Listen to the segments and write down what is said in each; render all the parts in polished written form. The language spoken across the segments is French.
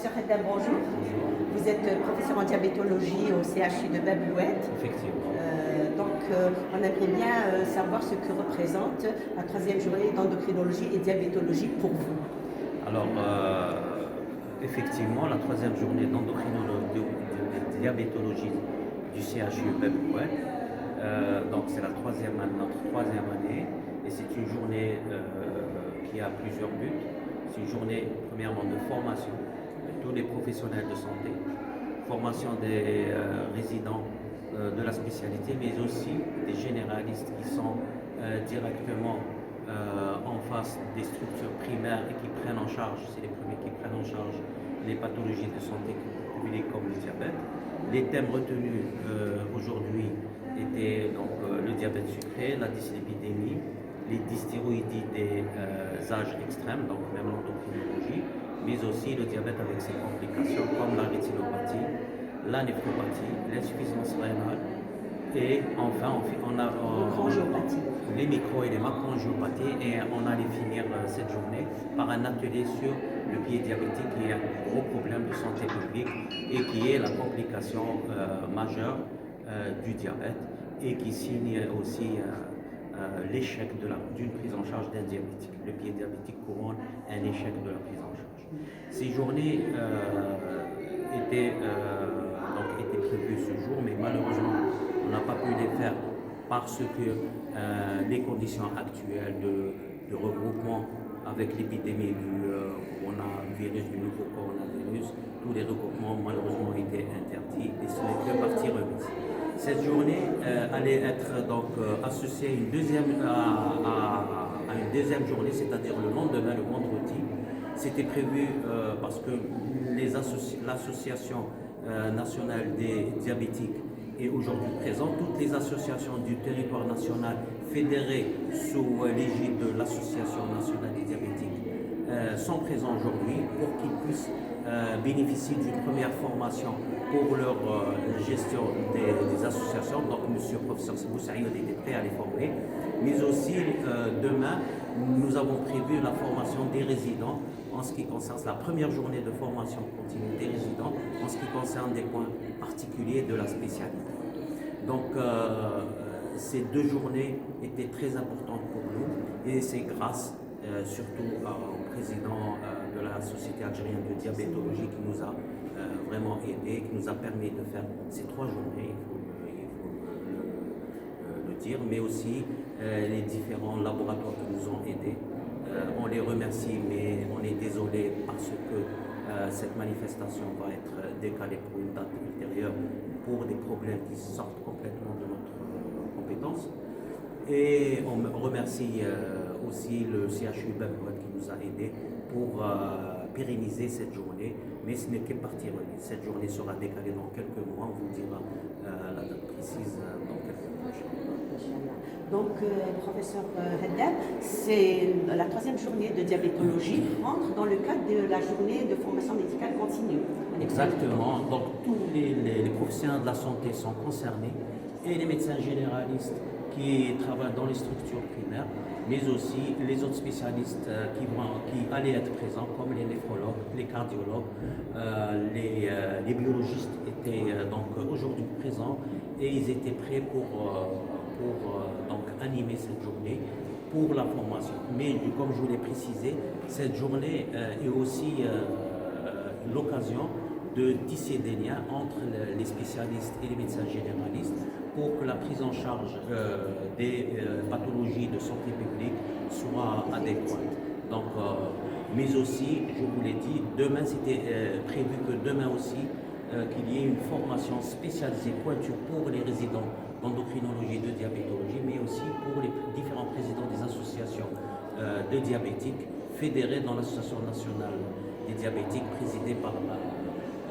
Professeur Haddam, bonjour. Vous êtes professeur en diabétologie au CHU de Babouette. Effectivement. On aimerait bien savoir ce que représente la troisième journée d'endocrinologie et diabétologie pour vous. Alors, effectivement, la troisième journée d'endocrinologie de diabétologie du CHU Babouette, donc c'est notre troisième année, et c'est une journée qui a plusieurs buts. C'est une journée, premièrement, de formation de tous les professionnels de santé, formation des résidents de la spécialité, mais aussi des généralistes qui sont directement en face des structures primaires et qui prennent en charge, c'est les premiers qui prennent en charge les pathologies de santé publique comme le diabète. Les thèmes retenus aujourd'hui étaient donc le diabète sucré, la dyslipidémie, les dysthyroïdies des âges extrêmes, donc même l'endocrinologie, mais aussi le diabète avec ses complications comme la rétinopathie, la néphropathie, l'insuffisance rénale et enfin on a les micro et les macroangiopathies, et on allait finir cette journée par un atelier sur le pied diabétique qui est un gros problème de santé publique et qui est la complication majeure du diabète et qui signe aussi l'échec d'une prise en charge d'un diabétique. Le pied diabétique couronne un échec de la prise en charge. Ces journées étaient prévues ce jour, mais malheureusement, on n'a pas pu les faire parce que les conditions actuelles de regroupement avec l'épidémie du nouveau coronavirus, tous les regroupements malheureusement étaient interdits et ce n'est que partie remise. Cette journée allait être donc associée à une deuxième journée, c'est-à-dire le lendemain, le vendredi. C'était prévu parce que l'association nationale des diabétiques est aujourd'hui présente. Toutes les associations du territoire national fédérées sous l'égide de l'association nationale des diabétiques sont présents aujourd'hui pour qu'ils puissent bénéficier d'une première formation pour leur gestion des associations. Donc, monsieur le professeur Boussaïd était prêt à les former. Mais aussi, demain, nous avons prévu la formation des résidents en ce qui concerne la première journée de formation continue des résidents, en ce qui concerne des points particuliers de la spécialité. Donc, ces deux journées étaient très importantes pour nous et c'est grâce surtout au président de la Société algérienne de diabétologie qui nous a vraiment aidés, qui nous a permis de faire ces 3 journées, il faut le dire, mais aussi les différents laboratoires qui nous ont aidés. On les remercie, mais on est désolé parce que cette manifestation va être décalée pour une date ultérieure pour des problèmes qui sortent complètement de notre compétence. Et on remercie aussi le CHU Babouette qui nous a aidés pour pérenniser cette journée, mais ce n'est que partie remise. Cette journée sera décalée dans quelques mois, on vous dira la date précise dans quelques mois. Donc, professeur Haddam, c'est la troisième journée de diabétologie rentre dans le cadre de la journée de formation médicale continue. Exactement, donc tous les professionnels de la santé sont concernés, et les médecins généralistes qui travaillent dans les structures primaires, mais aussi les autres spécialistes qui allaient être présents, comme les néphrologues, les cardiologues, les biologistes étaient donc aujourd'hui présents et ils étaient prêts pour donc animer cette journée pour la formation. Mais comme je vous l'ai précisé, cette journée est aussi l'occasion de tisser des liens entre les spécialistes et les médecins généralistes pour que la prise en charge des pathologies de santé publique soit adéquate. Donc, mais aussi, je vous l'ai dit, demain c'était prévu que demain aussi qu'il y ait une formation spécialisée pointue pour les résidents d'endocrinologie et de diabétologie, mais aussi pour les différents présidents des associations de diabétiques fédérés dans l'association nationale des diabétiques présidée par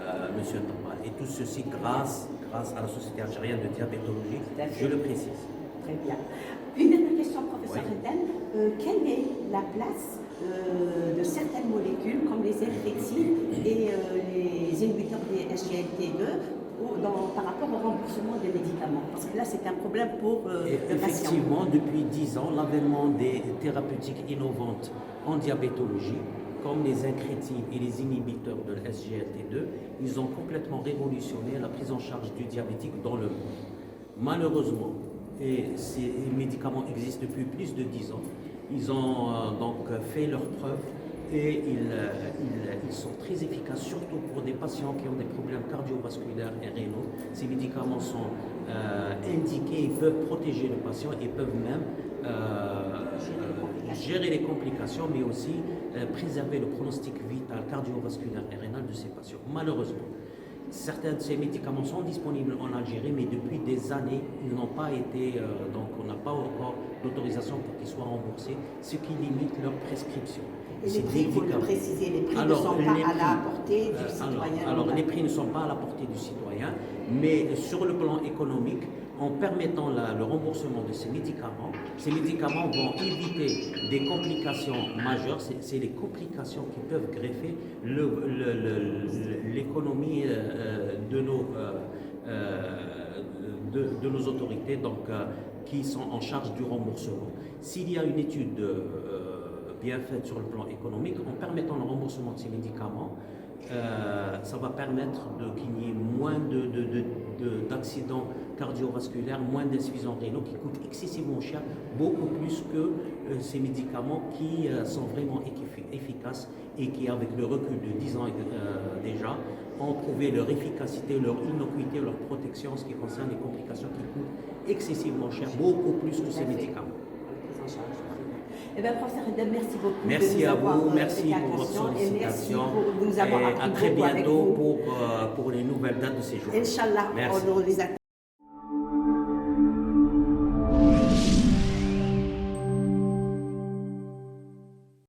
M. Tamal. Et tout ceci grâce à la Société algérienne de diabétologie, je le précise. Très bien. Une dernière question, professeur Haddam. Quelle est la place de certaines molécules comme les Helvetie et les inhibiteurs des SGLT2 par rapport au remboursement des médicaments? Parce que là, c'est un problème pour le patient. Effectivement, depuis 10 ans, l'avènement des thérapeutiques innovantes en diabétologie comme les incrétines et les inhibiteurs de la SGLT2, ils ont complètement révolutionné la prise en charge du diabétique dans le monde. Malheureusement, et ces médicaments existent depuis plus de 10 ans, ils ont donc fait leurs preuves et ils sont très efficaces, surtout pour des patients qui ont des problèmes cardiovasculaires et rénaux. Ces médicaments sont indiqués, ils peuvent protéger le patient et peuvent même gérer les complications, mais aussi préserver le pronostic vital cardiovasculaire et rénal de ces patients. Malheureusement, certains de ces médicaments sont disponibles en Algérie, mais depuis des années, ils n'ont pas été, donc on n'a pas encore l'autorisation pour qu'ils soient remboursés, ce qui limite leur prescription. Et les prix, il faut le préciser, les prix ne sont pas à la portée du citoyen. Alors, les prix ne sont pas à la portée du citoyen, mais sur le plan économique, en permettant le remboursement de ces médicaments vont éviter des complications majeures. C'est les complications qui peuvent greffer l'économie de nos autorités, donc, qui sont en charge du remboursement. S'il y a une étude bien faite sur le plan économique, en permettant le remboursement de ces médicaments, ça va permettre qu'il y ait moins d'accidents cardiovasculaires, moins d'insuffisants rénaux qui coûtent excessivement cher, beaucoup plus que ces médicaments qui sont vraiment efficaces et qui, avec le recul de 10 ans déjà, ont prouvé leur efficacité, leur innocuité, leur protection en ce qui concerne les complications qui coûtent excessivement cher, beaucoup plus que ces médicaments. Eh bien, professeur Edem, merci beaucoup. Merci à vous, merci pour votre sollicitation. Et à très bientôt pour les nouvelles dates de séjour. Inch'Allah, on les attend.